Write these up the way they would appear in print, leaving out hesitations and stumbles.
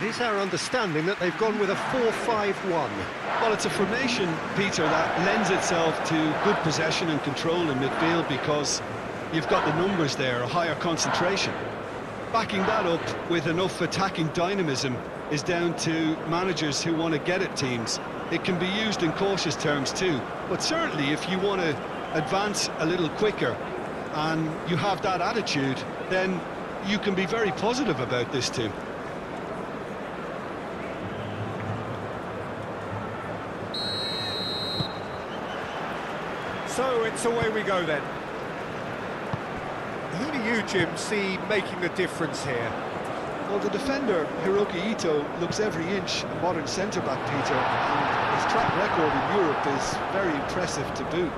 is our understanding that they've gone with a 4-5-1. Well, it's a formation, Peter, that lends itself to good possession and control in midfield because you've got the numbers there, a higher concentration. Backing that up with enough attacking dynamism is down to managers who want to get at teams. It can be used in cautious terms too, but certainly if you want to advance a little quicker and you have that attitude, then you can be very positive about this team. So it's away we go then. Who do you, Jim, see making the difference here? Well, the defender, Hiroki Ito, looks every inch a modern centre-back, Peter, and his track record in Europe is very impressive to boot.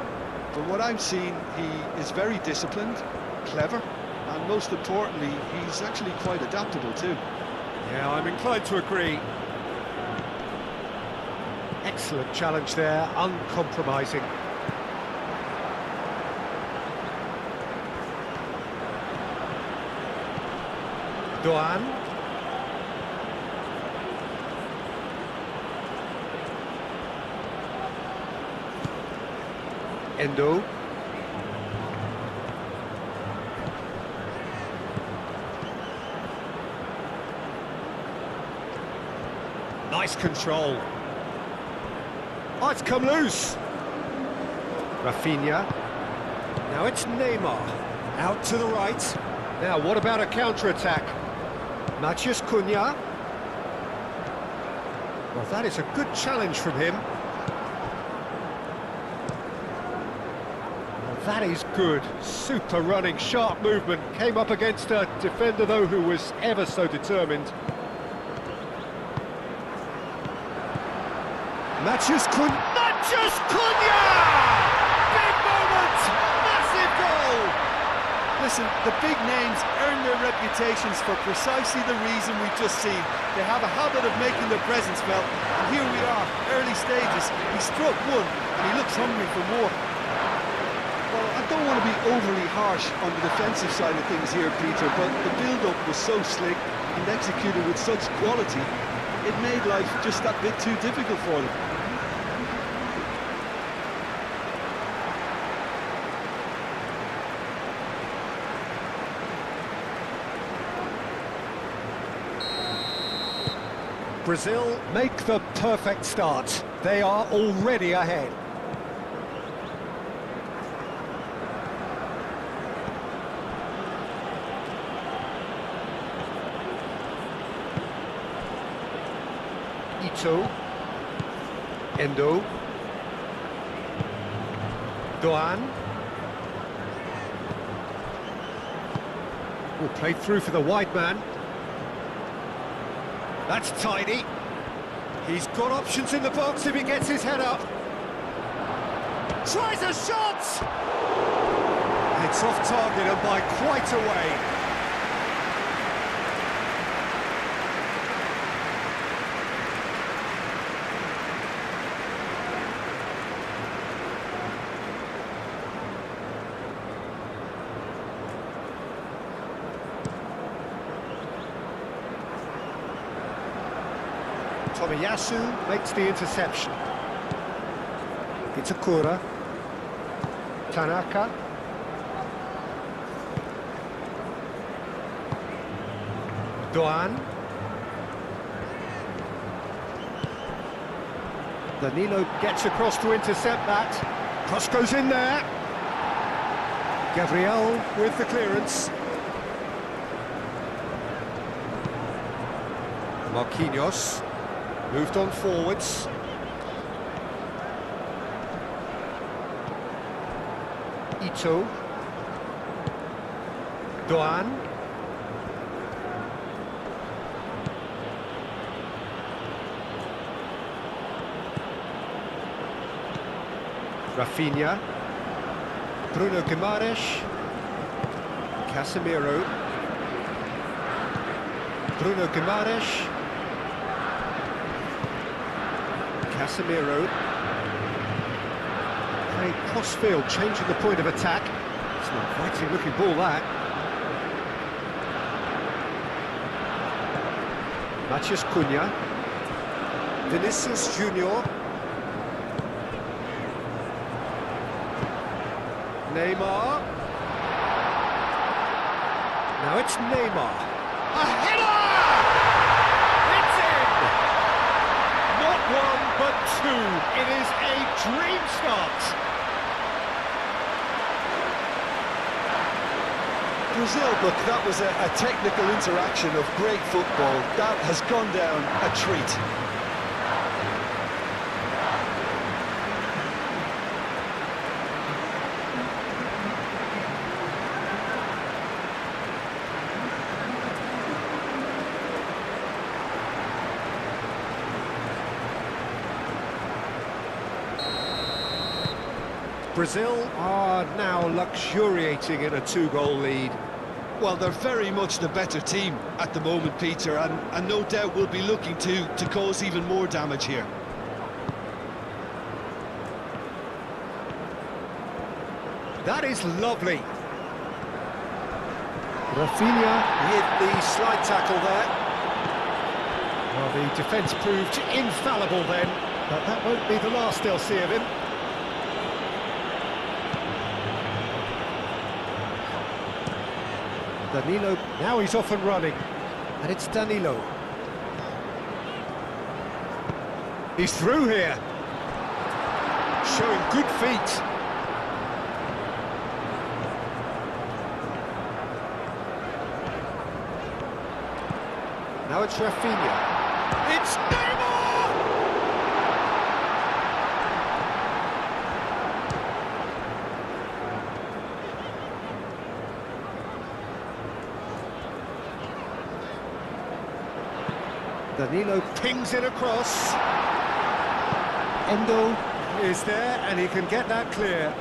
From what I'm seeing, he is very disciplined, clever, and most importantly, he's actually quite adaptable too. Yeah, I'm inclined to agree. Excellent challenge there, uncompromising. Doan. Endo. Nice control. Oh, it's come loose. Rafinha. Now it's Neymar. Out to the right. Now, what about a counter-attack? Matheus Cunha. Well, that is a good challenge from him. Well, that is good. Super running, sharp movement. Came up against a defender, though, who was ever so determined. Matheus Cunha! Matheus Cunha! Big moment! Massive goal! Listen, the big names earn their reputations for precisely the reason we've just seen. They have a habit of making their presence felt, and here we are, early stages. He struck one, and he looks hungry for more. Well, I don't want to be overly harsh on the defensive side of things here, Peter, but the build-up was so slick and executed with such quality, it made life just that bit too difficult for them. Brazil make the perfect start. They are already ahead. Ito. Endo. Doan. Will play through for the wide man. That's tidy. He's got options in the box if he gets his head up. Tries a shot! It's off target and by quite a way. Tomiyasu makes the interception. Itakura. Tanaka. Doan. Danilo gets across to intercept that. Cross goes in there. Gabriel with the clearance. Marquinhos. Moved on forwards. Ito. Doan. Rafinha. Bruno Guimaraes. Casemiro. Bruno Guimaraes. Casemiro. Playing cross-field, changing the point of attack. It's an inviting looking ball, that. Matheus Cunha. Vinicius Junior. Neymar. Now it's Neymar. A header! It's in! Not one, but two. It is a dream start. Brazil, look, that was a technical interaction of great football. That has gone down a treat. Brazil are now luxuriating in a two-goal lead. Well, they're very much the better team at the moment, Peter, and no doubt will be looking to cause even more damage here. That is lovely. Rafinha with the slide tackle there. Well, the defence proved infallible then, but that won't be the last they'll see of him. Danilo, now he's off and running, and it's Danilo. He's through here, showing good feet. Now it's Rafinha. It's Neymar! Danilo pings it across. Endo is there, and he can get that clear.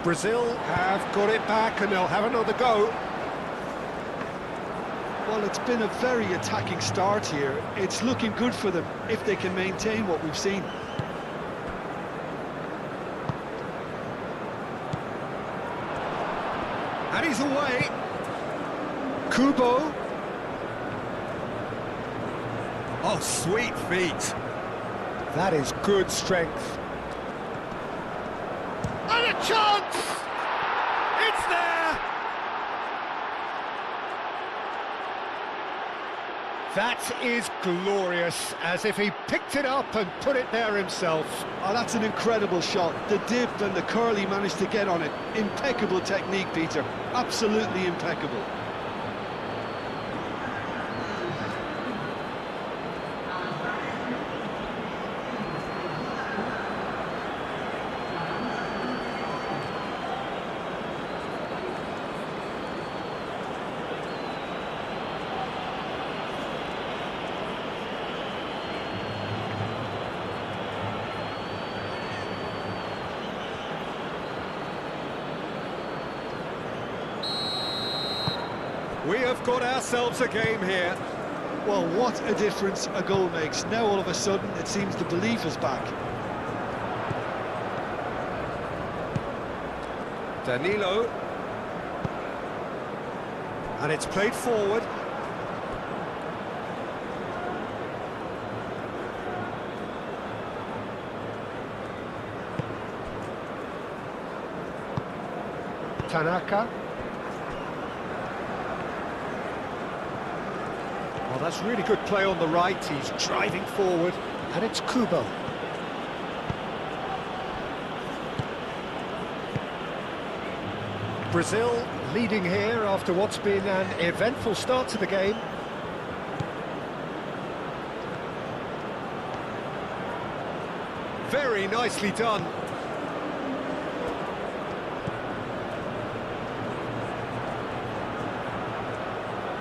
Brazil have got it back, and they'll have another go. Well, it's been a very attacking start here. It's looking good for them if they can maintain what we've seen. And he's away. Kubo. Oh, sweet feet. That is good strength. And a chance! It's there! That is glorious, as if he picked it up and put it there himself. Oh, that's an incredible shot. The dip and the curl he managed to get on it. Impeccable technique, Peter. Absolutely impeccable. We have got ourselves a game here. Well, what a difference a goal makes. Now all of a sudden it seems the belief is back. Danilo. And it's played forward. Tanaka. Well, that's really good play on the right. He's driving forward, and it's Kubo. Brazil leading here after what's been an eventful start to the game. Very nicely done.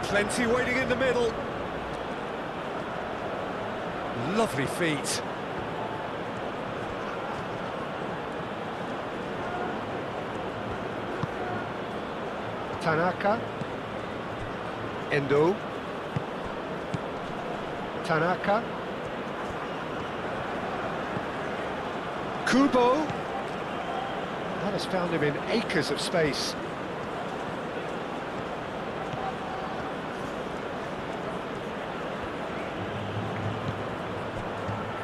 Plenty waiting in the middle. Lovely feet. Tanaka. Endo. Tanaka. Kubo. That has found him in acres of space.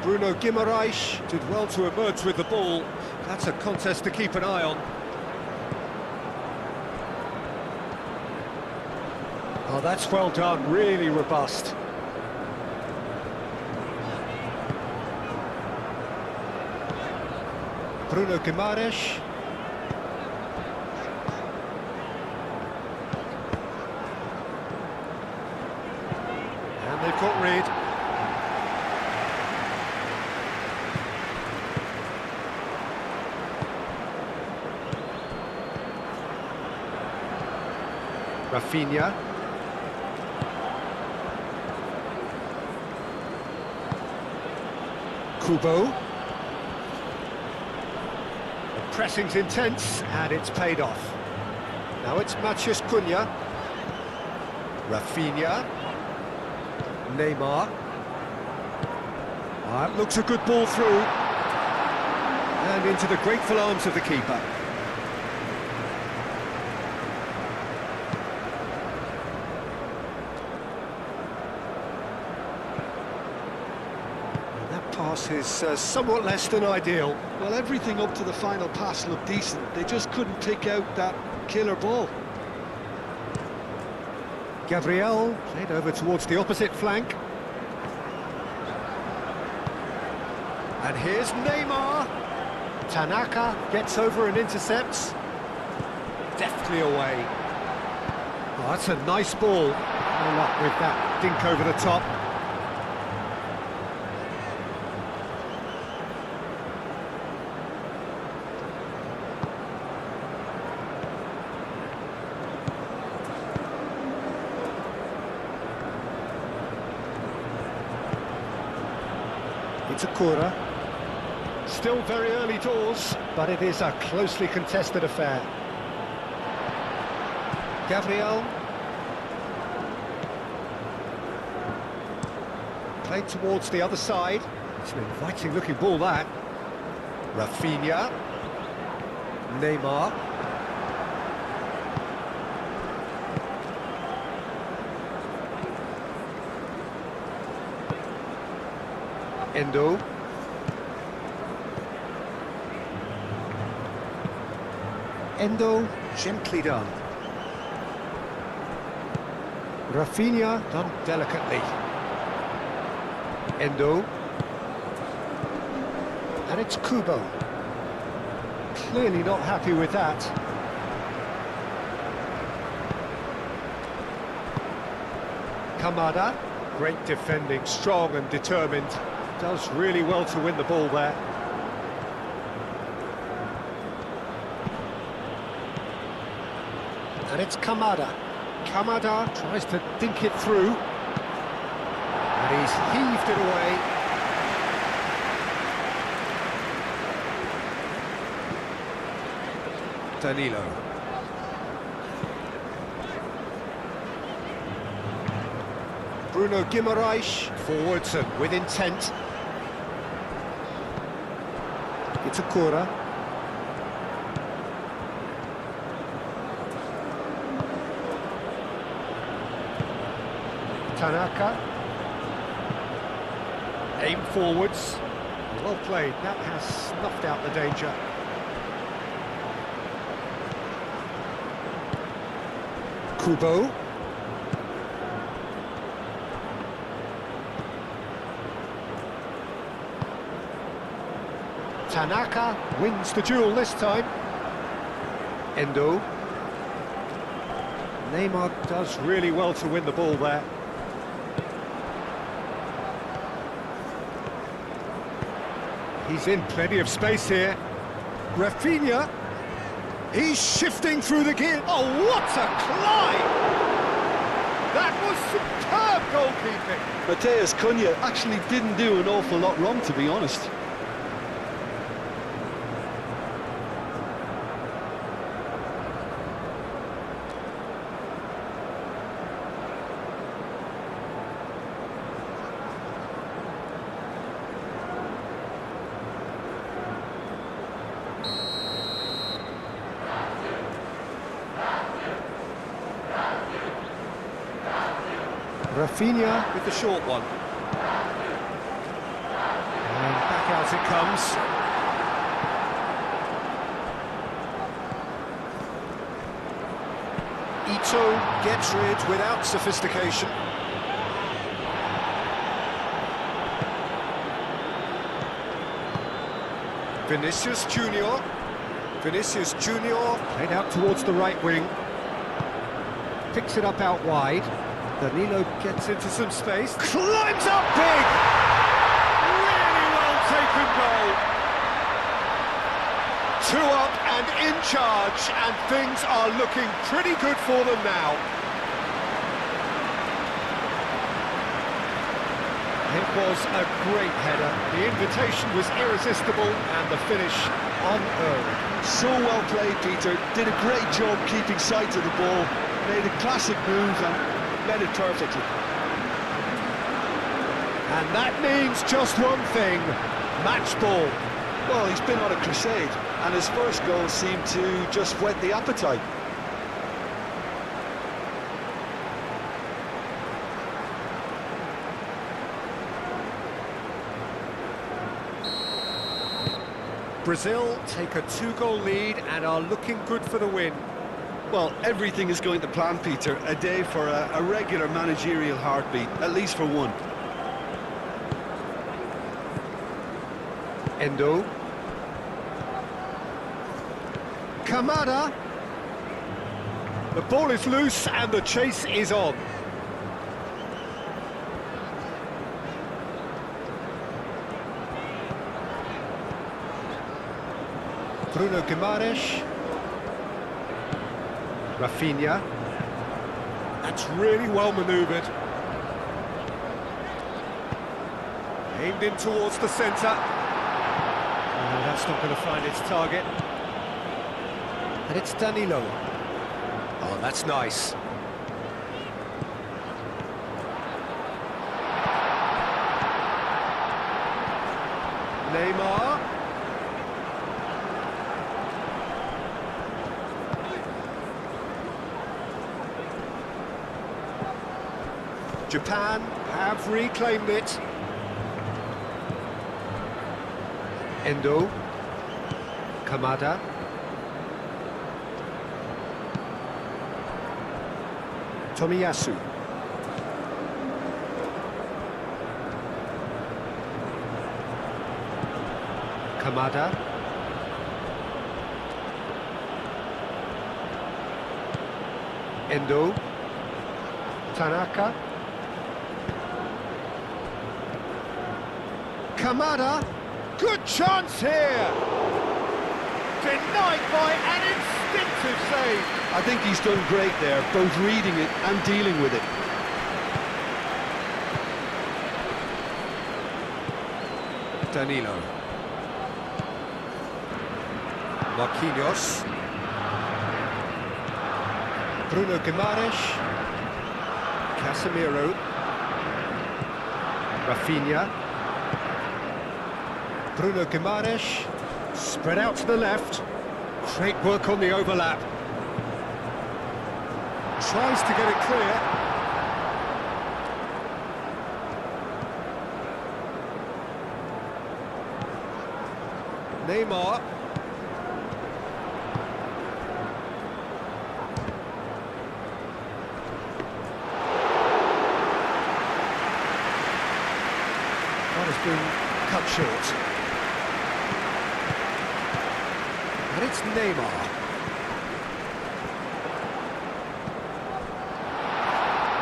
Bruno Guimaraes did well to emerge with the ball. That's a contest to keep an eye on. Oh, that's well done, really robust. Bruno Guimaraes. And they've got rid. Rafinha. Kubo. The pressing's intense, and it's paid off. Now it's Matheus Cunha. Rafinha. Neymar. That looks a good ball through. And into the grateful arms of the keeper. Pass is somewhat less than ideal. Well, everything up to the final pass looked decent. They just couldn't pick out that killer ball. Gabriel played over towards the opposite flank. And here's Neymar. Tanaka gets over and intercepts. Deftly away. Oh, that's a nice ball. No luck with that dink over the top. It's Akura. Still very early doors, but it is a closely contested affair. Gabriel. Played towards the other side. It's an inviting looking ball, that. Rafinha. Neymar. Endo. Endo, gently done. Rafinha, done delicately. Endo. And it's Kubo. Clearly not happy with that. Kamada. Great defending, strong and determined. Does really well to win the ball there. And it's Kamada. Kamada tries to dink it through. And he's heaved it away. Danilo. Bruno Guimaraes, forwards and with intent. It's Akura. Tanaka. Aim forwards. Well played, that has snuffed out the danger. Kubo. Tanaka wins the duel this time. Endo. Neymar does really well to win the ball there. He's in plenty of space here. Rafinha. He's shifting through the gear. Oh, what a climb! That was superb goalkeeping. Matheus Cunha actually didn't do an awful lot wrong, to be honest. Rafinha with the short one. as it comes. Ito gets rid without sophistication. Vinicius Junior. Vinicius Junior played out towards the right wing. Picks it up out wide. Danilo gets into some space. Climbs up big! Really well taken goal. 2 up and in charge, and things are looking pretty good for them now. It was a great header. The invitation was irresistible, and the finish unearned. So well played, Peter. Did a great job keeping sight of the ball. Made a classic move and led it perfectly. And that means just one thing, match ball. Well, he's been on a crusade, and his first goal seemed to just whet the appetite. Brazil take a 2-goal lead and are looking good for the win. Well, everything is going to plan, Peter. A day for a regular managerial heartbeat, at least for one. Endo. Kamada. The ball is loose and the chase is on. Bruno Guimaraes. Rafinha. That's really well manoeuvred. Aimed in towards the centre. Oh, that's not going to find its target. And it's Danilo. Oh, that's nice. Neymar. Japan have reclaimed it. Endo. Kamada. Tomiyasu. Kamada. Endo. Tanaka. Kamada, good chance here! Denied by an instinctive save. I think he's done great there, both reading it and dealing with it. Danilo. Marquinhos. Bruno Guimaraes. Casemiro. Rafinha. Bruno Guimaraes, spread out to the left. Great work on the overlap. Tries to get it clear. Neymar. That has been cut short. And it's Neymar.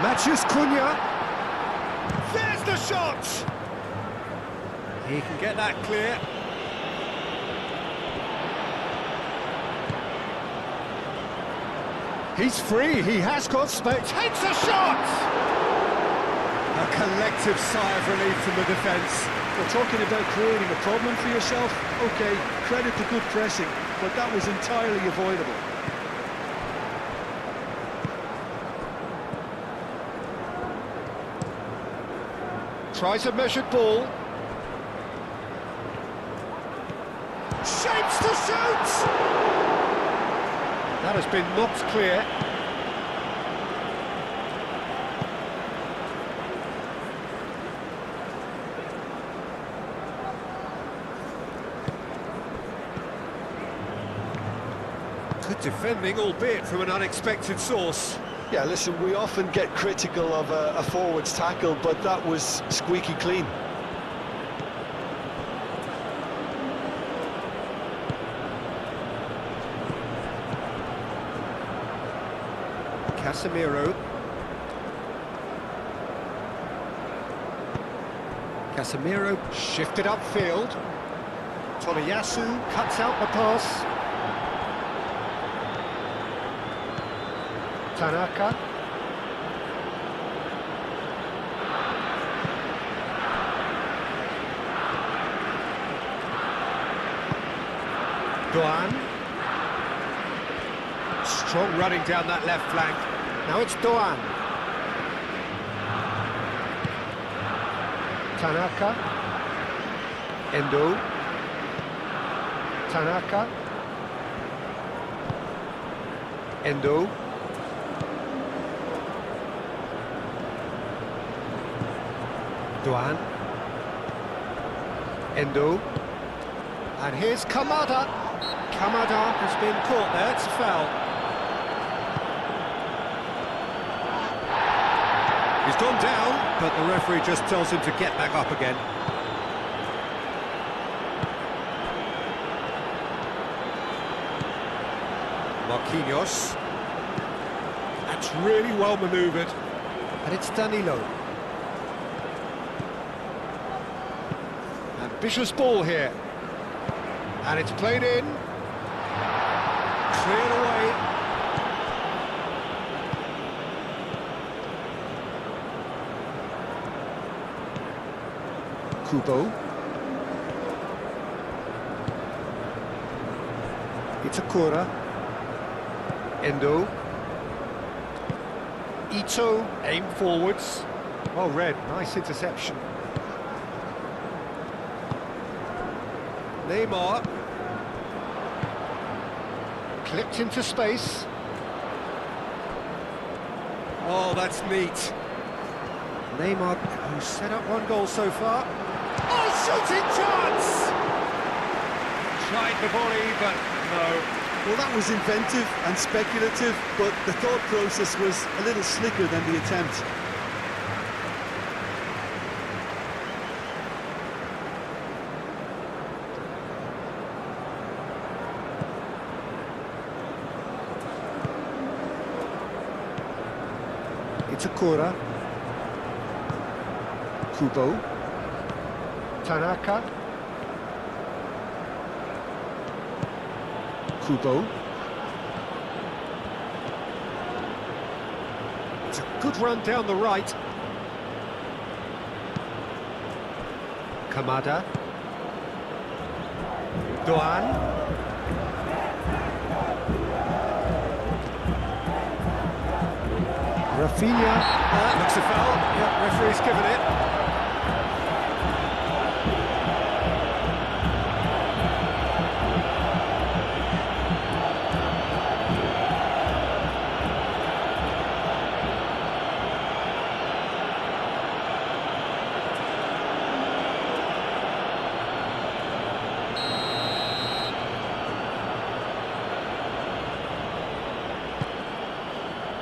Matches Cunha. There's the shot! He can get that clear. He's free, he has got space. Takes a shot! A collective sigh of relief from the defence. We're talking about creating a problem for yourself. OK, credit to good pressing, but that was entirely avoidable. Tries a measured ball. Shapes to shoot! That has been knocked clear. Good defending, albeit from an unexpected source. Yeah, listen, we often get critical of a forward's tackle, but that was squeaky clean. Casemiro. Casemiro shifted upfield. Tomiyasu cuts out the pass. Tanaka. Doan. Strong running down that left flank. Now it's Doan. Tanaka. Endo. Tanaka. Endo. Doan. Endo. And here's Kamada. Kamada has been caught there, it's a foul. He's gone down, but the referee just tells him to get back up again. Marquinhos. That's really well manoeuvred. And it's Danilo. Ambitious ball here. And it's played in. Cleared away. Kubo. Itakura. Endo. Ito, aim forwards. Well read, nice interception. Neymar. Clipped into space. Oh, that's neat. Neymar, who's set up one goal so far. Oh, shooting chance! Tried the volley, but no. Well, that was inventive and speculative, but the thought process was a little slicker than the attempt. Itakura. Kubo. Tanaka. Kubo. It's a good run down the right. Kamada. Doan. Rafinha. Looks a foul. Yeah, referee's given it.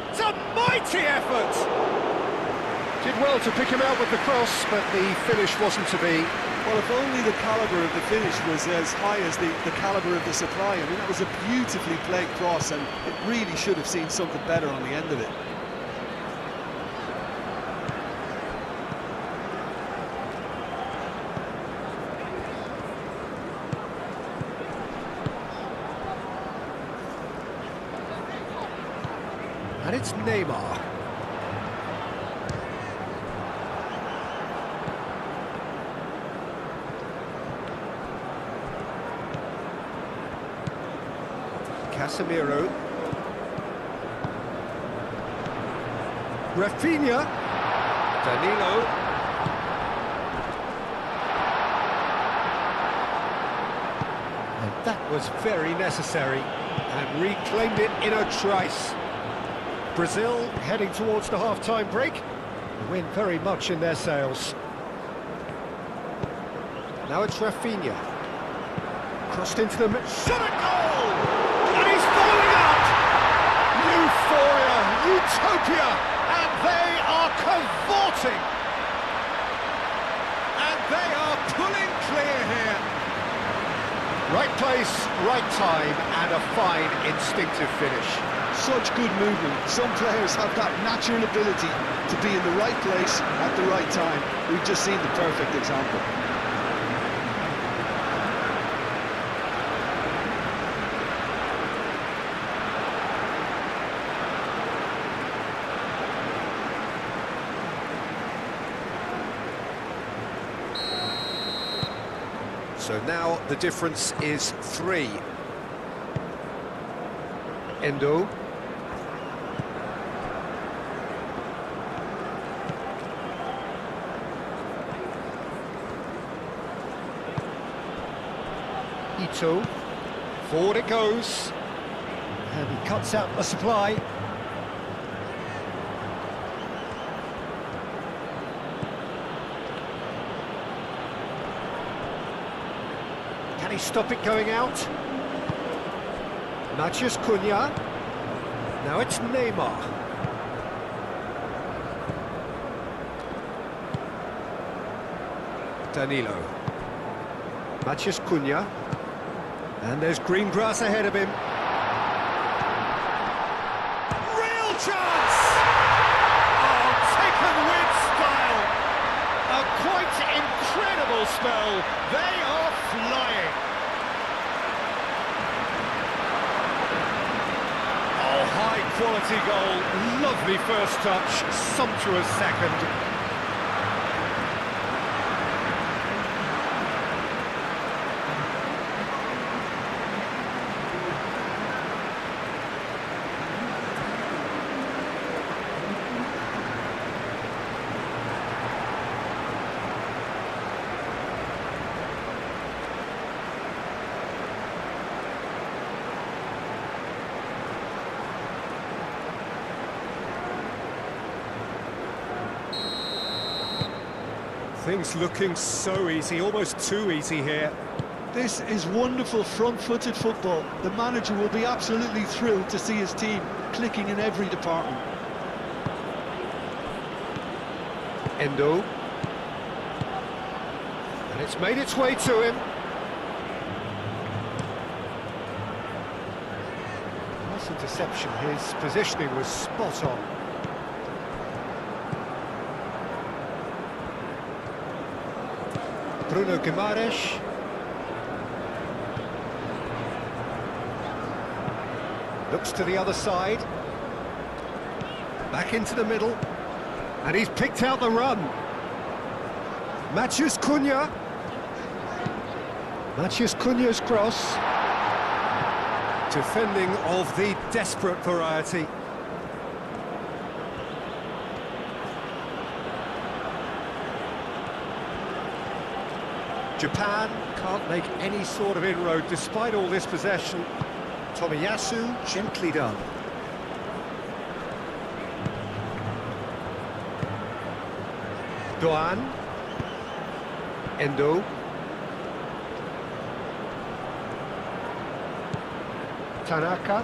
It's a mighty effort! Did well to pick him out with the cross, but the finish wasn't to be. Well, if only the calibre of the finish was as high as the calibre of the supply. I mean, that was a beautifully played cross, and it really should have seen something better on the end of it. And it's Neymar. Casemiro. Rafinha. Danilo. And that was very necessary, and reclaimed it in a trice. Brazil heading towards the half-time break. The win very much in their sails. Now it's Rafinha. Crossed into the... Shot a goal! And he's falling out! euphoria, utopia, and they are cavorting. And they are pulling clear here. Right place, right time, and a fine instinctive finish. Such good movement. Some players have that natural ability to be in the right place at the right time. We've just seen the perfect example. So now the difference is 3. Endo. Ito. Forward it goes. And he cuts out the supply. Can he stop it going out? Matheus Cunha. Now it's Neymar. Danilo. Matheus Cunha. And there's green grass ahead of him. Real chance! Oh, taken with style. A quite incredible spell. They are flying. Oh, high quality goal. Lovely first touch. Sumptuous second. Things looking so easy, almost too easy here. This is wonderful front-footed football. The manager will be absolutely thrilled to see his team clicking in every department. Endo. And it's made its way to him. Nice interception, his positioning was spot on. Bruno Guimaraes. Looks to the other side. Back into the middle. And he's picked out the run. Matheus Cunha. Matheus Cunha's cross. Defending of the desperate variety. Japan can't make any sort of inroad despite all this possession. Tomiyasu, gently done. Doan. Endo. Tanaka.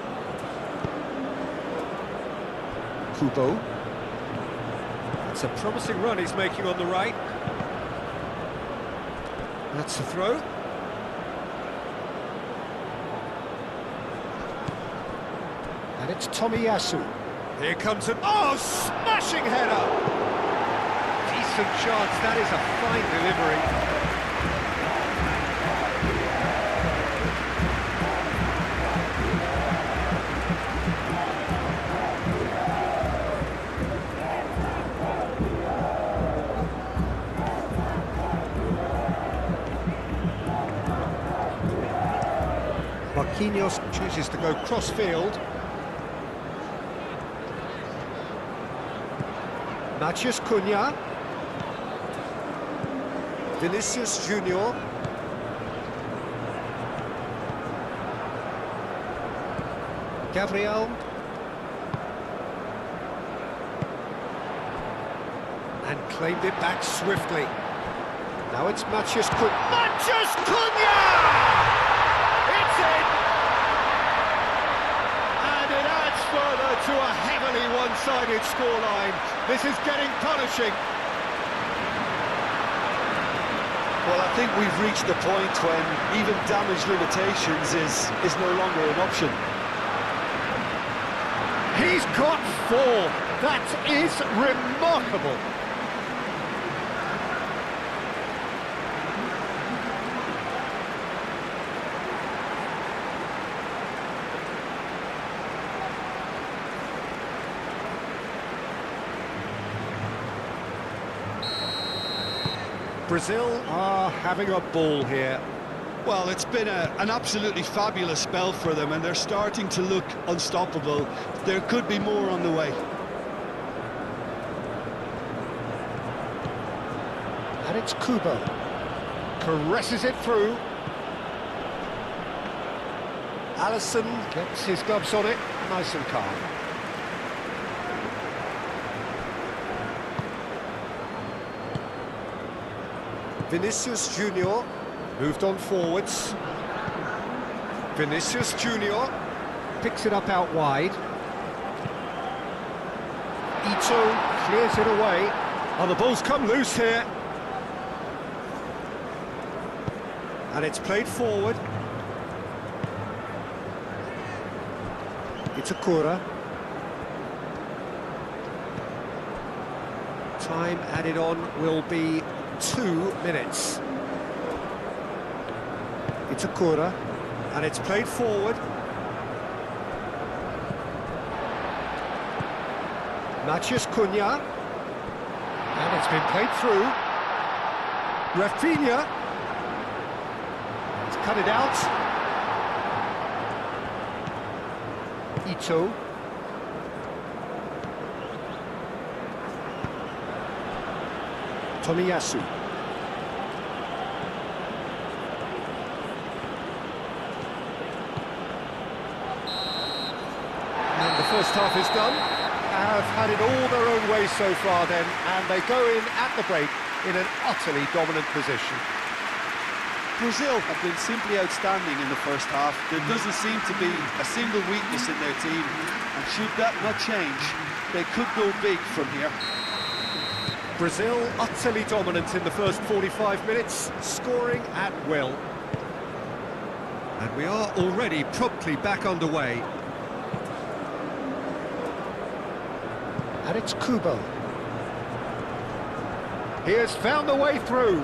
Kubo. That's a promising run he's making on the right. That's the throw. And it's Tomiyasu. Here comes an... Oh, smashing header! Decent chance, that is a fine delivery. Marquinhos chooses to go cross-field. Matheus Cunha. Vinicius Junior. Gabriel. And claimed it back swiftly. Now it's Matheus Cunha. Matheus Cunha! It's in! And it has gets further to a heavily one-sided scoreline. This is getting punishing. Well, I think we've reached the point when even damage limitations is no longer an option. He's got 4. That is remarkable. Brazil are having a ball here. Well, it's been an absolutely fabulous spell for them, and they're starting to look unstoppable. There could be more on the way. And it's Kubo. Caresses it through. Alisson gets his gloves on it, nice and calm. Vinicius Junior moved on forwards. Vinicius Junior picks it up out wide. Ito clears it away. Oh, the ball's come loose here. And it's played forward. It's Akura. Time added on will be 2 minutes. It's Akura, and it's played forward. Matheus Cunha, and it's been played through. Rafinha, it's cut it out. Ito. Tomiyasu. And the first half is done. Have had it all their own way so far then, and they go in at the break in an utterly dominant position. Brazil have been simply outstanding in the first half. There doesn't seem to be a single weakness in their team, and should that not change, they could go big from here. Brazil utterly dominant in the first 45 minutes, scoring at will. And we are already promptly back underway. And it's Kubo. He has found a way through.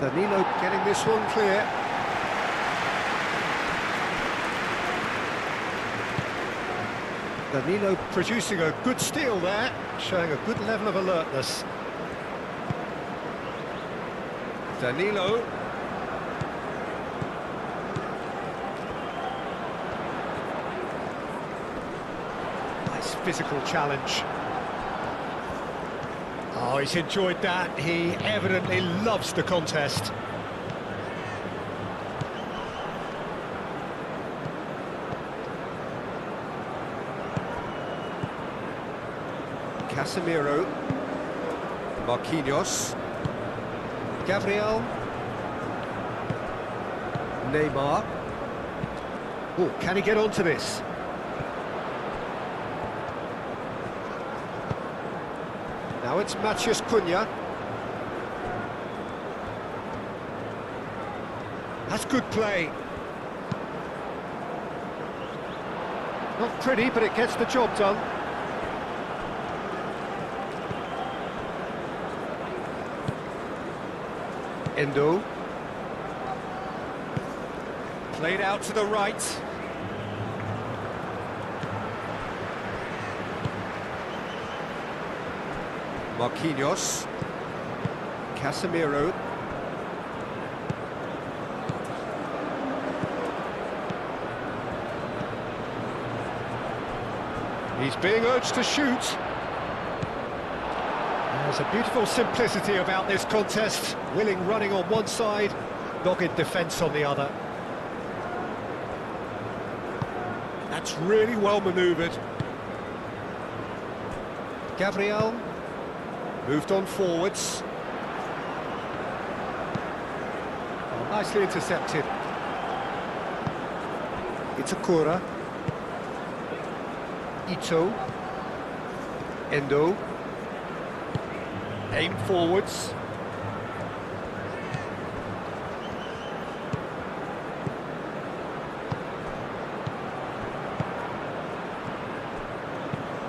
Danilo getting this one clear. Danilo producing a good steal there, showing a good level of alertness. Danilo. Nice physical challenge. Oh, he's enjoyed that. He evidently loves the contest. Casemiro, Marquinhos, Gabriel, Neymar. Oh, can he get onto this? Now it's Matheus Cunha. That's good play. Not pretty, but it gets the job done. Endo. Played out to the right. Marquinhos. Casemiro. He's being urged to shoot. There's a beautiful simplicity about this contest. Willing running on one side, dogged defence on the other. That's really well manoeuvred. Gabriel moved on forwards. Oh, nicely intercepted. Itakura. Ito. Endo. Aim forwards.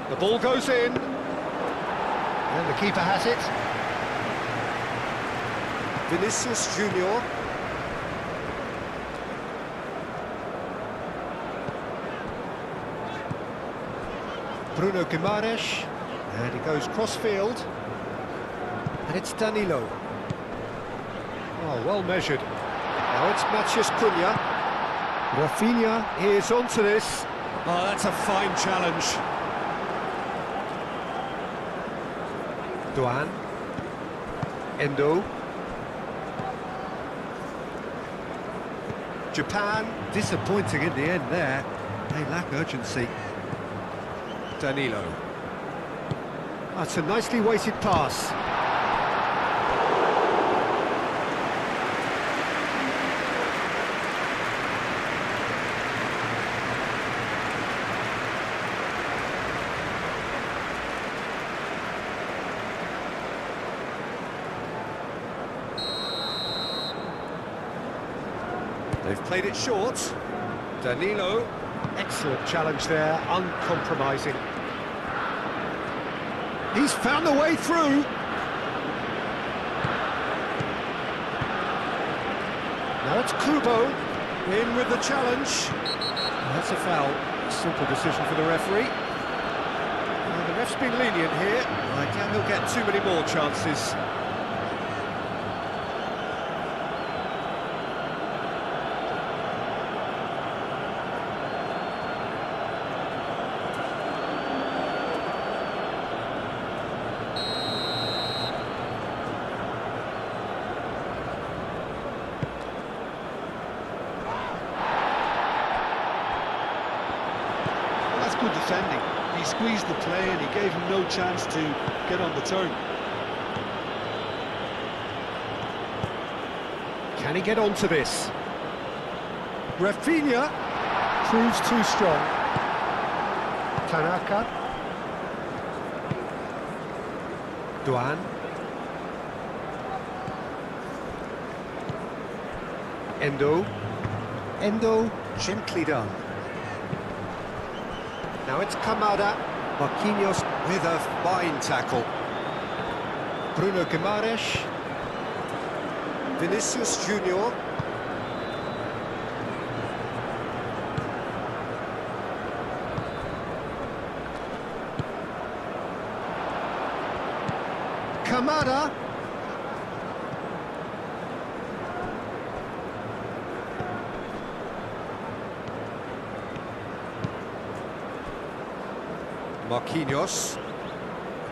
The ball goes in. And the keeper has it. Vinicius Junior. Bruno Guimaraes. And he goes cross-field. And it's Danilo. Oh, well measured. Now it's Matheus Cunha. Rafinha is onto this. Oh, that's a fine challenge. Duan. Endo. Japan, disappointing in the end there. They lack urgency. Danilo. That's a nicely weighted pass. They've played it short. Danilo, excellent challenge there, uncompromising. He's found the way through. Now it's Kubo, in with the challenge. That's a foul. Simple decision for the referee. Well, the ref's been lenient here. I doubt he'll get too many more chances. Good defending. He squeezed the play and he gave him no chance to get on the turn. Can he get onto this? Rafinha proves too strong. Tanaka. Duan. Endo. Endo, gently done. Now it's Kamada. Marquinhos with a fine tackle. Bruno Guimaraes. Vinicius Junior. Kamada. Marquinhos.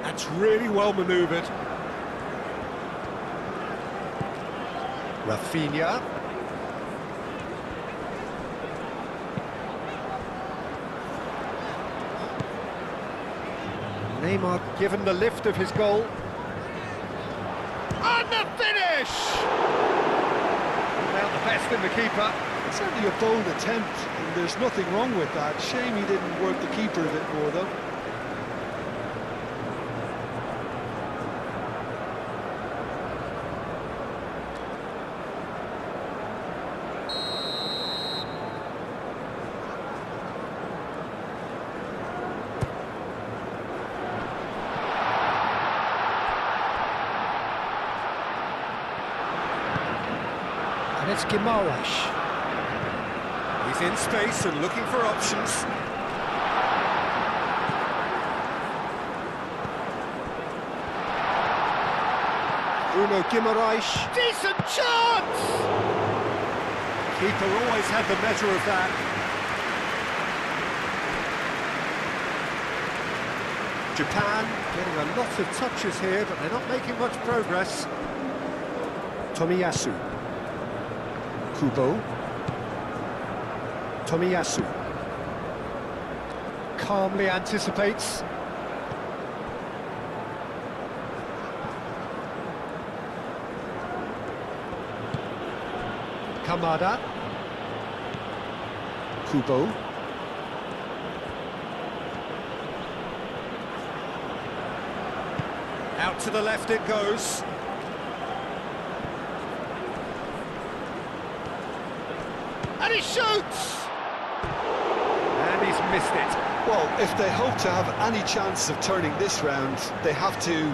That's really well manoeuvred. Rafinha. Neymar given the lift of his goal. And the finish! Well, the best in the keeper. It's certainly a bold attempt, and there's nothing wrong with that. Shame he didn't work the keeper a bit more, though. And it's Guimaraes. He's in space and looking for options. Bruno Guimaraes. Decent chance! Keeper always had the measure of that. Japan getting a lot of touches here, but they're not making much progress. Tomiyasu. Kubo. Tomiyasu. Calmly anticipates. Kamada. Kubo. Out to the left it goes. And he shoots! And he's missed it. Well, if they hope to have any chance of turning this round, they have to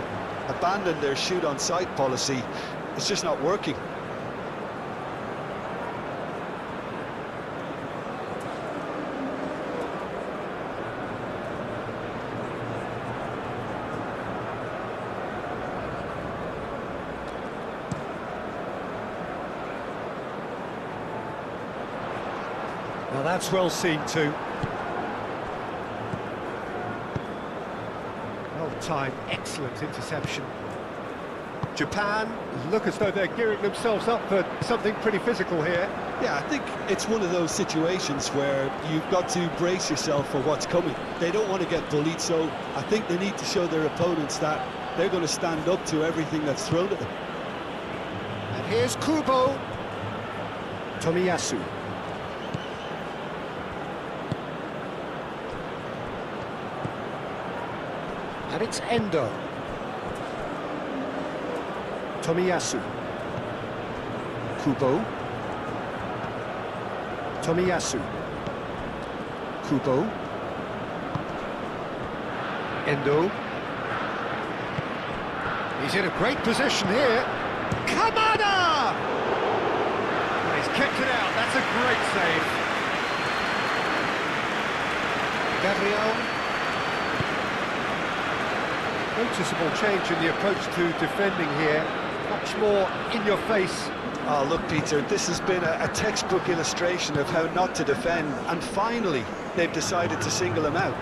abandon their shoot-on-sight policy. It's just not working. Now that's well seen too. Well-timed, excellent interception. Japan look as though they're gearing themselves up for something pretty physical here. Yeah, I think it's one of those situations where you've got to brace yourself for what's coming. They don't want to get bullied, so I think they need to show their opponents that they're going to stand up to everything that's thrown at them. And here's Kubo. Tomiyasu. And it's Endo. Tomiyasu. Kubo. Tomiyasu. Kubo. Endo. He's in a great position here. Kamada! And he's kicked it out. That's a great save. Gabriel. Noticeable change in the approach to defending here. Much more in your face. Oh, look, Peter, this has been a textbook illustration of how not to defend, and finally, they've decided to single him out.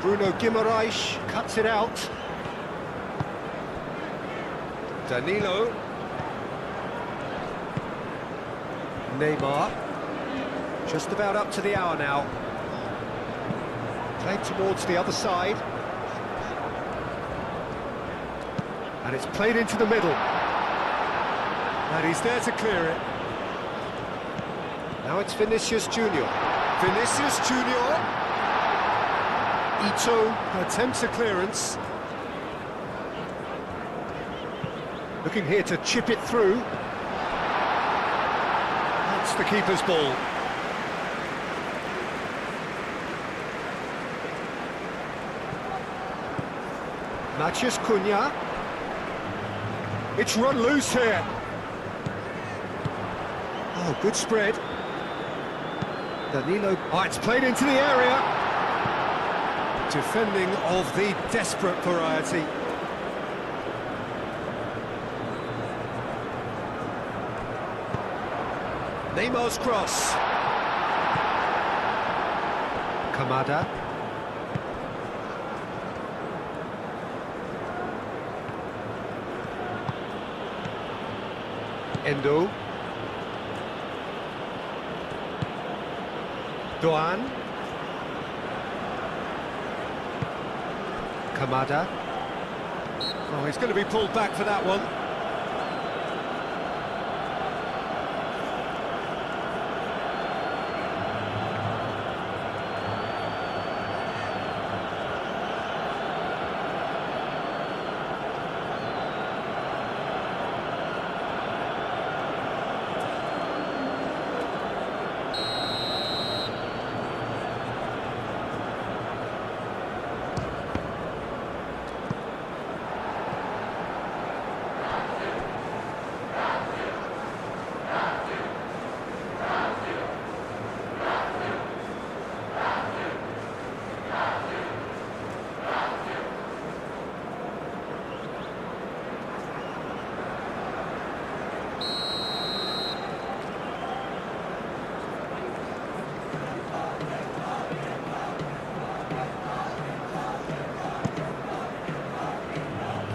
Bruno Guimaraes cuts it out. Danilo. Neymar. Just about up to the hour now. Played towards the other side. And it's played into the middle. And he's there to clear it. Now it's Vinicius Junior. Vinicius Junior. Ito attempts a clearance. Looking here to chip it through. That's the keeper's ball. Matheus Cunha. It's run loose here. Oh, good spread. Danilo. Oh, it's played into the area. Defending of the desperate variety. Neymar's cross. Kamada. Endo. Doan. Kamada. Oh, he's going to be pulled back for that one.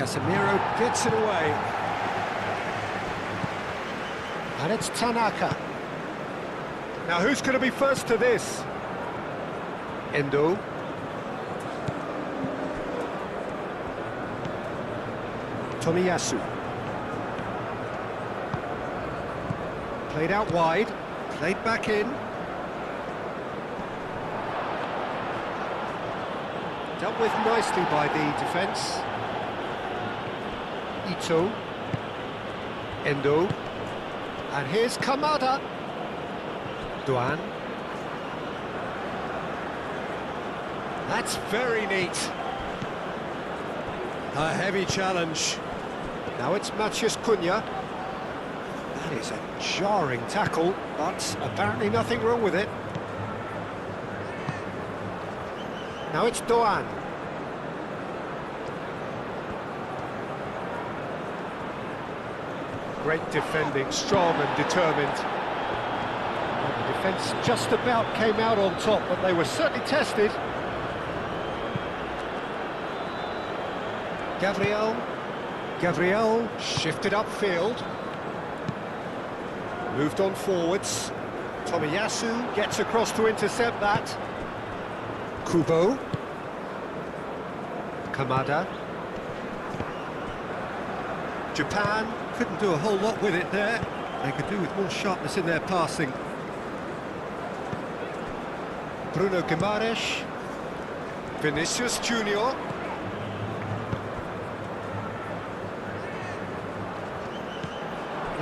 Casemiro gets it away. And it's Tanaka. Now who's going to be first to this? Endo. Tomiyasu. Played out wide, played back in. Dealt with nicely by the defence. Ito. Endo. And here's Kamada. Duan. That's very neat. A heavy challenge. Now it's Maciej Cunha. That is a jarring tackle, but apparently nothing wrong with it. Now it's Doan. Great defending, strong and determined. Well, the defence just about came out on top, but they were certainly tested. Gabriel shifted upfield. Moved on forwards. Tomiyasu gets across to intercept that. Kubo. Kamada. Japan couldn't do a whole lot with it there. They could do with more sharpness in their passing. Bruno Guimaraes. Vinicius Junior.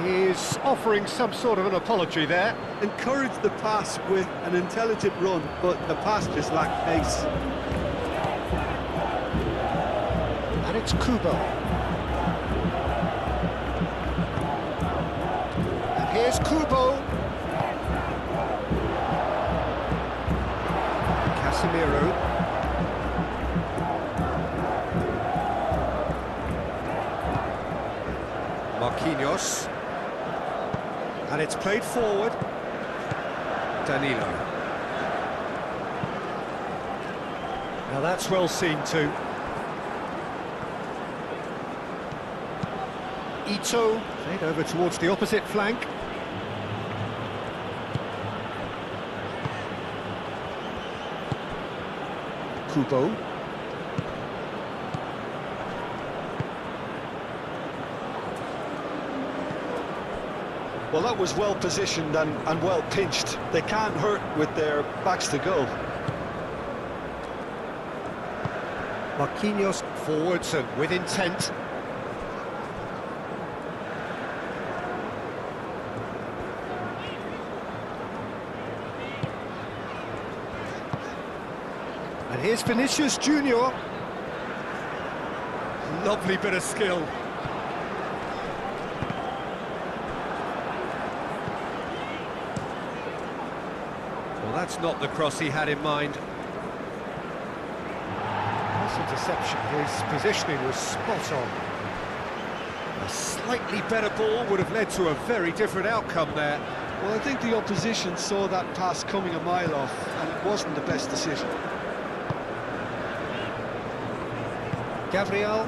He's offering some sort of an apology there. Encouraged the pass with an intelligent run, but the pass just lacked pace. And it's Kubo. And here's Kubo. Casemiro. Marquinhos. And it's played forward. Danilo. Now that's well seen too. Ito, played over towards the opposite flank. Kubo. Well, that was well positioned and well pinched. They can't hurt with their backs to goal. Marquinhos forwards and with intent. And here's Vinicius Junior. Lovely bit of skill. Well, that's not the cross he had in mind. This interception, his positioning was spot on. A slightly better ball would have led to a very different outcome there. Well, I think the opposition saw that pass coming a mile off, and it wasn't the best decision. Gabriel.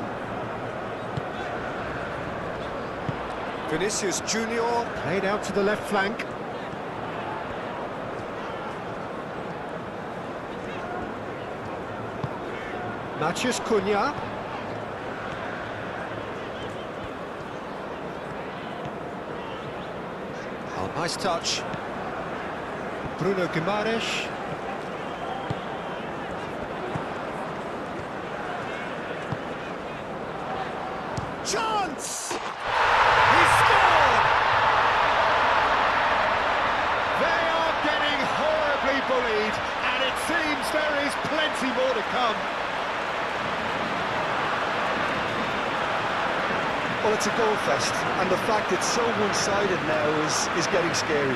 Vinicius Junior played out to the left flank. Maciej Cunha. Oh, nice touch. Bruno Guimaraes. Chance! He scored! They are getting horribly bullied, and it seems there is plenty more to come. Well, it's a goal fest, and the fact it's so one-sided now is getting scary.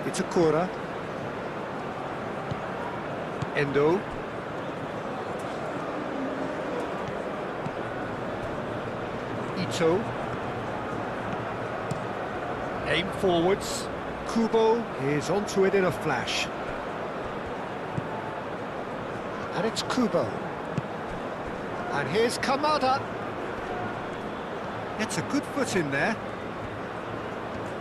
It's a Kura. Endo. Ito. Aim forwards. Kubo is onto it in a flash. And it's Kubo. And here's Kamada. Gets a good foot in there.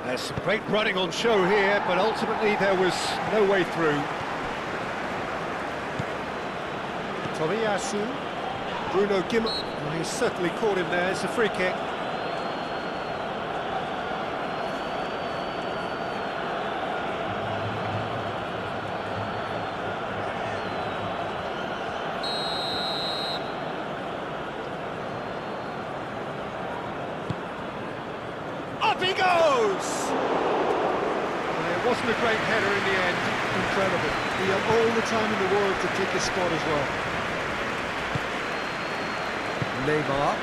There's some great running on show here, but ultimately there was no way through. Tomiyasu. Bruno Gimmer. Well, he's certainly caught him there. It's a free kick. Up he goes! Well, it wasn't a great header in the end. Incredible. He had all the time in the world to pick his spot as well. Neymar.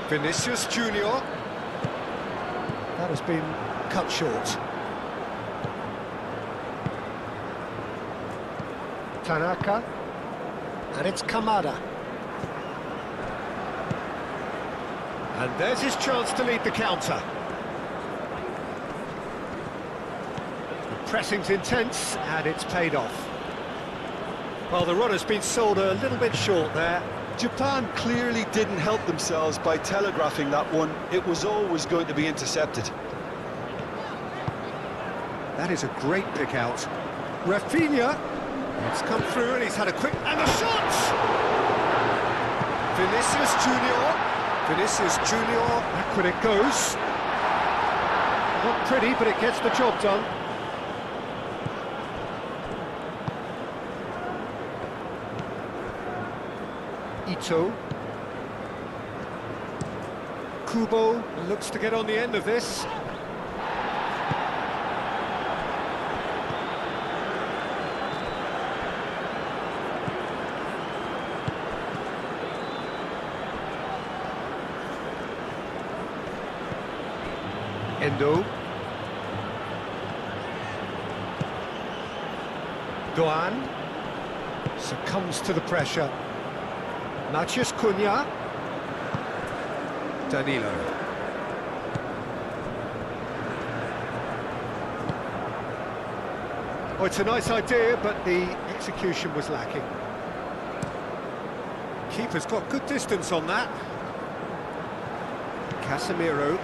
Vinicius Junior. That has been cut short. Tanaka. And it's Kamada. And there's his chance to lead the counter. The pressing's intense, and it's paid off. Well, the run has been sold a little bit short there. Japan clearly didn't help themselves by telegraphing that one. It was always going to be intercepted. That is a great pick out. Rafinha. It's come through and he's had a quick... And the shot! Vinicius Junior. Vinicius Junior. Back when it goes. Not pretty, but it gets the job done. Ito. Kubo looks to get on the end of this. Endo. Doan succumbs to the pressure. Maciej Cunha. Danilo. Oh, it's a nice idea, but the execution was lacking. Keeper's got good distance on that. Casemiro.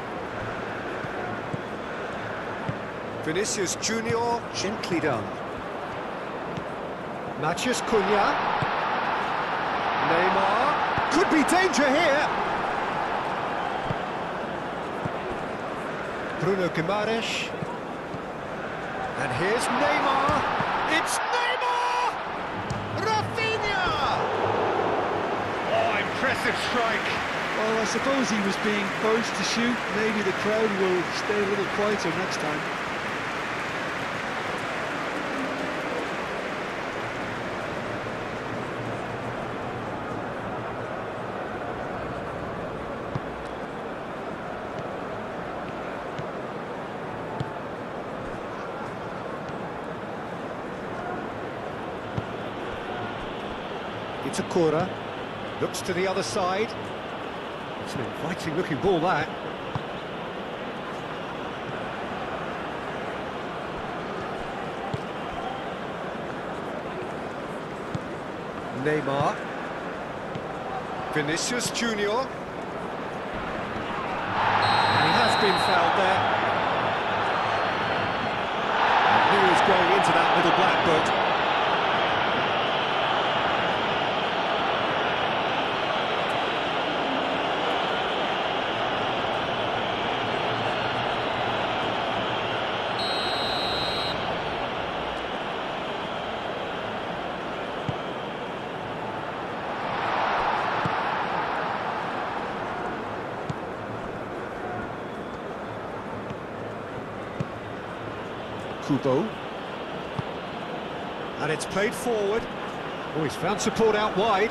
Vinicius Junior, gently done. Maciej Cunha. Neymar. Could be danger here. Bruno Guimaraes. And here's Neymar. It's Neymar! Rafinha! Oh, impressive strike. Well, I suppose he was being urged to shoot. Maybe the crowd will stay a little quieter next time. It's Akura, looks to the other side. It's an inviting looking ball, that. Neymar. Vinicius Junior. And he has been fouled there. I knew he was going into that little black book. Kubo. And it's played forward. Oh, he's found support out wide.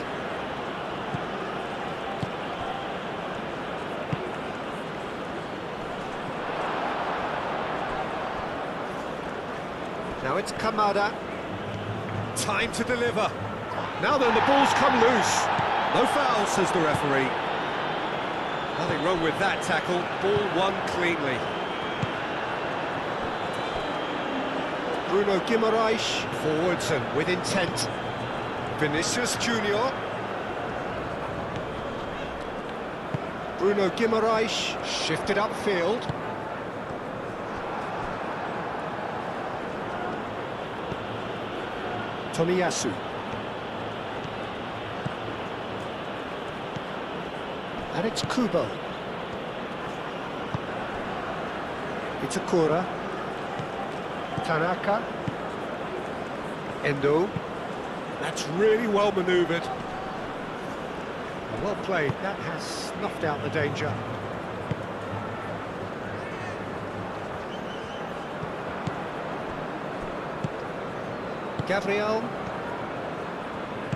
Now it's Kamada. Time to deliver. Now then, the ball's come loose. No foul, says the referee. Nothing wrong with that tackle. Ball won cleanly. Bruno Guimaraes, forwards and with intent. Vinicius Junior. Bruno Guimaraes shifted upfield. Tomiyasu. And it's Kubo. Itakura. Tanaka. Endo. That's really well manoeuvred. Well played, that has snuffed out the danger. Gabriel.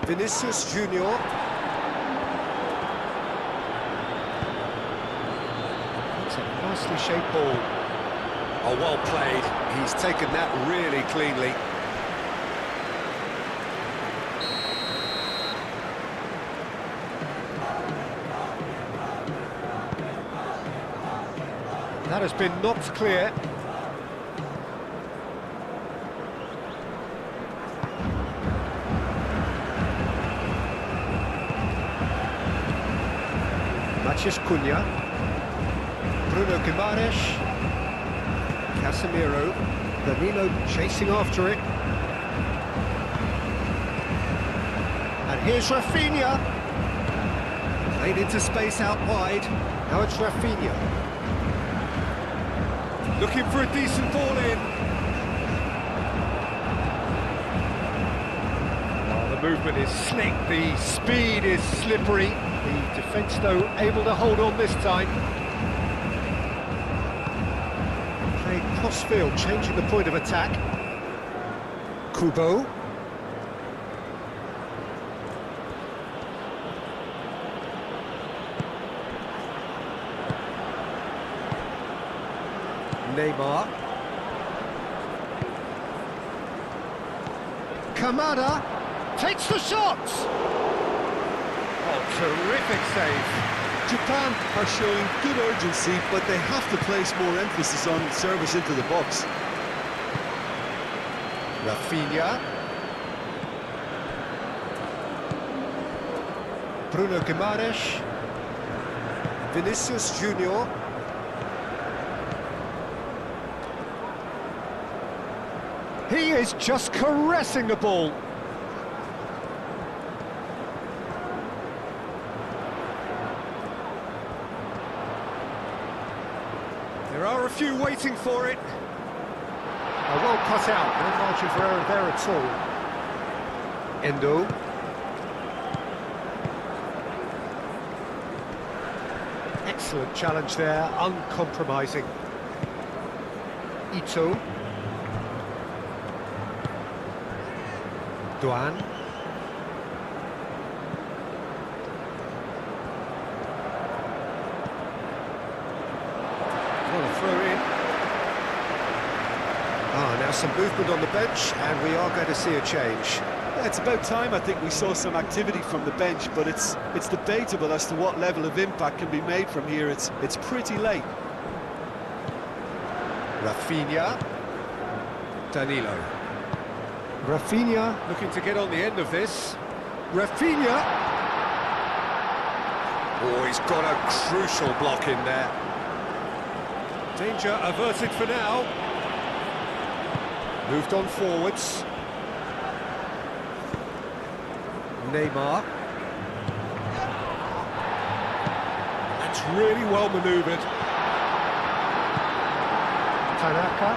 Vinicius Junior. That's a nicely shaped ball. Oh, well played. He's taken that really cleanly. That has been knocked clear. Matheus Cunha. Bruno Guimaraes. Casemiro. Danilo chasing after it. And here's Rafinha. Played into space out wide. Now it's Rafinha. Looking for a decent ball in. Oh, the movement is slick, the speed is slippery. The defence, though, able to hold on this time. Played cross-field, changing the point of attack. Kubo. Neymar. Kamada takes the shot! Oh, terrific save. Japan are showing good urgency, but they have to place more emphasis on service into the box. Rafinha. Bruno Guimaraes. Vinicius Junior. He is just caressing the ball. There are a few waiting for it. A well cut out, no margin for error there at all. Endo. Excellent challenge there, uncompromising. Ito. Duan. Well, a throw in. Now some movement on the bench, and we are going to see a change. Yeah, it's about time I think we saw some activity from the bench, but it's debatable as to what level of impact can be made from here. It's pretty late. Rafinha. Danilo. Rafinha looking to get on the end of this. Rafinha! Oh, he's got a crucial block in there. Danger averted for now. Moved on forwards. Neymar. That's really well manoeuvred. Tanaka.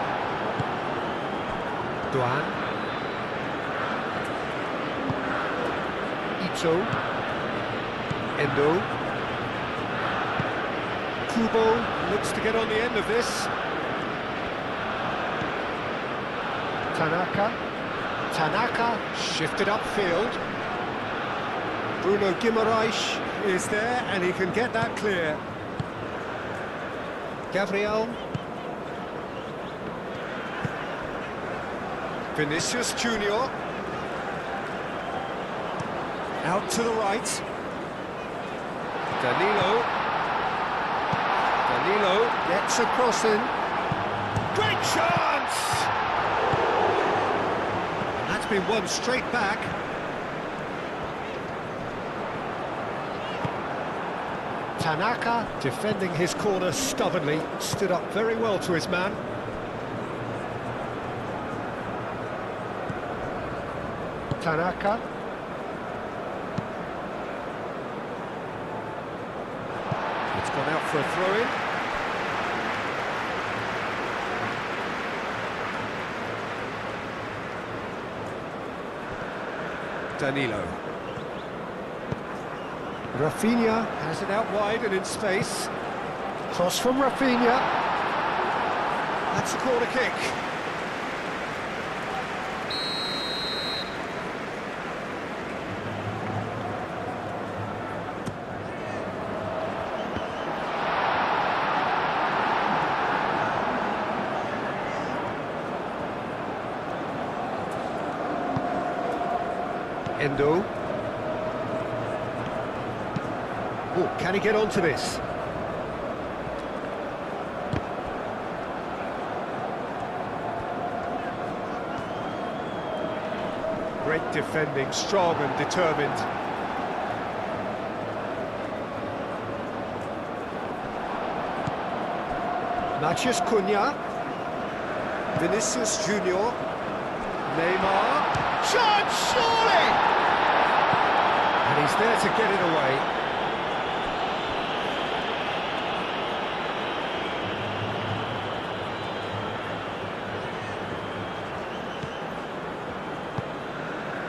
Duan. Ito. Endo. Kubo looks to get on the end of this. Tanaka shifted upfield. Bruno Guimaraes is there and he can get that clear. Gabriel. Vinicius Junior. Out to the right. Danilo gets a cross in. Great chance! And that's been won straight back. Tanaka defending his corner stubbornly, stood up very well to his man. Tanaka. It's gone out for a throw-in. Danilo. Rafinha has it out wide and in space. Cross from Rafinha. That's a corner kick. Endo. Oh, can he get onto this? Great defending, strong and determined. Matheus Cunha. Vinicius Junior. Neymar. Chance, surely! And he's there to get it away.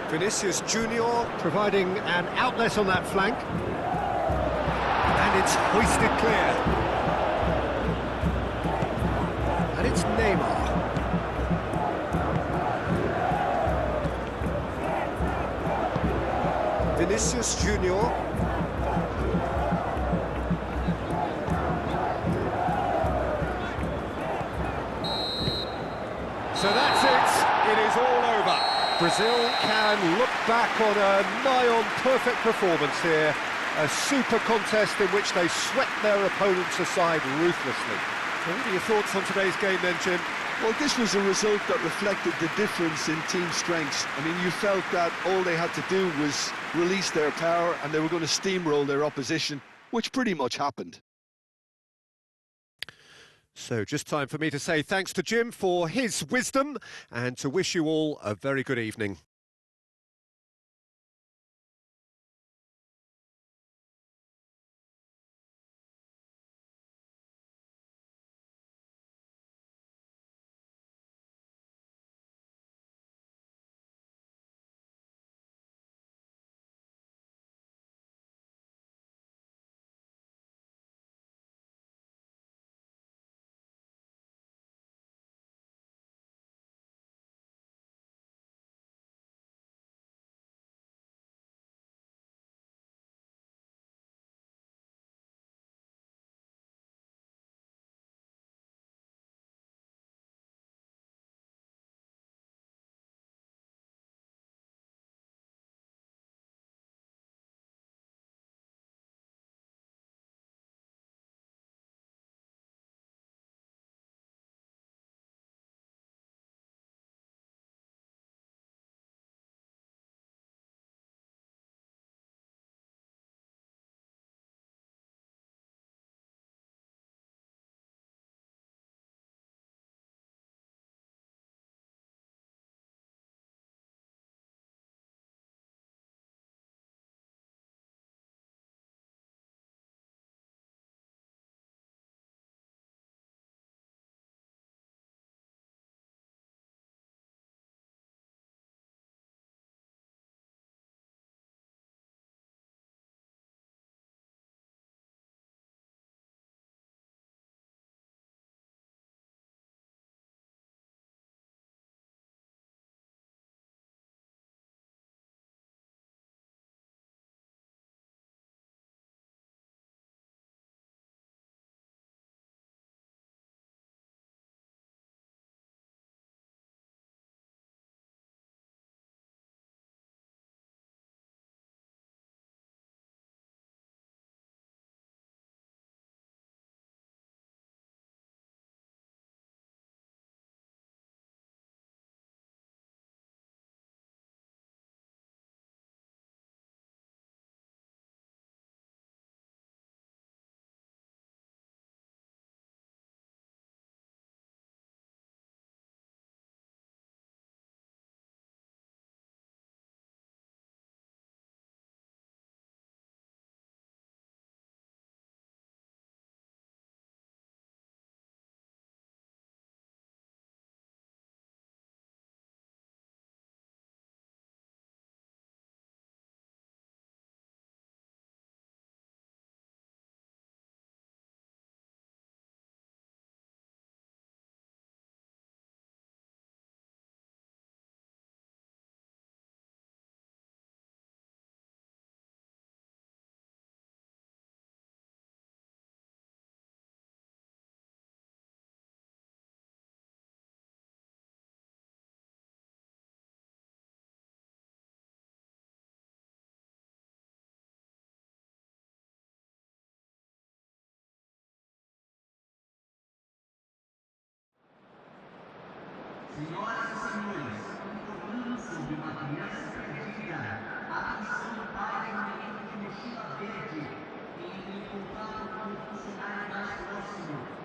Vinicius Junior providing an outlet on that flank. And it's hoisted clear. And it's Neymar. Vinicius Junior. So that's it. It is all over. Brazil can look back on a nigh-on perfect performance here. A super contest in which they swept their opponents aside ruthlessly. So what are your thoughts on today's game then, Jim? Well, this was a result that reflected the difference in team strengths. I mean, you felt that all they had to do was release their power and they were going to steamroll their opposition, which pretty much happened. So just time for me to say thanks to Jim for his wisdom and to wish you all a very good evening. Senhoras e senhores, informando sobre uma criança perdida. Atenção do pai do menino de mochila verde. Entre em contato com o funcionário mais próximo.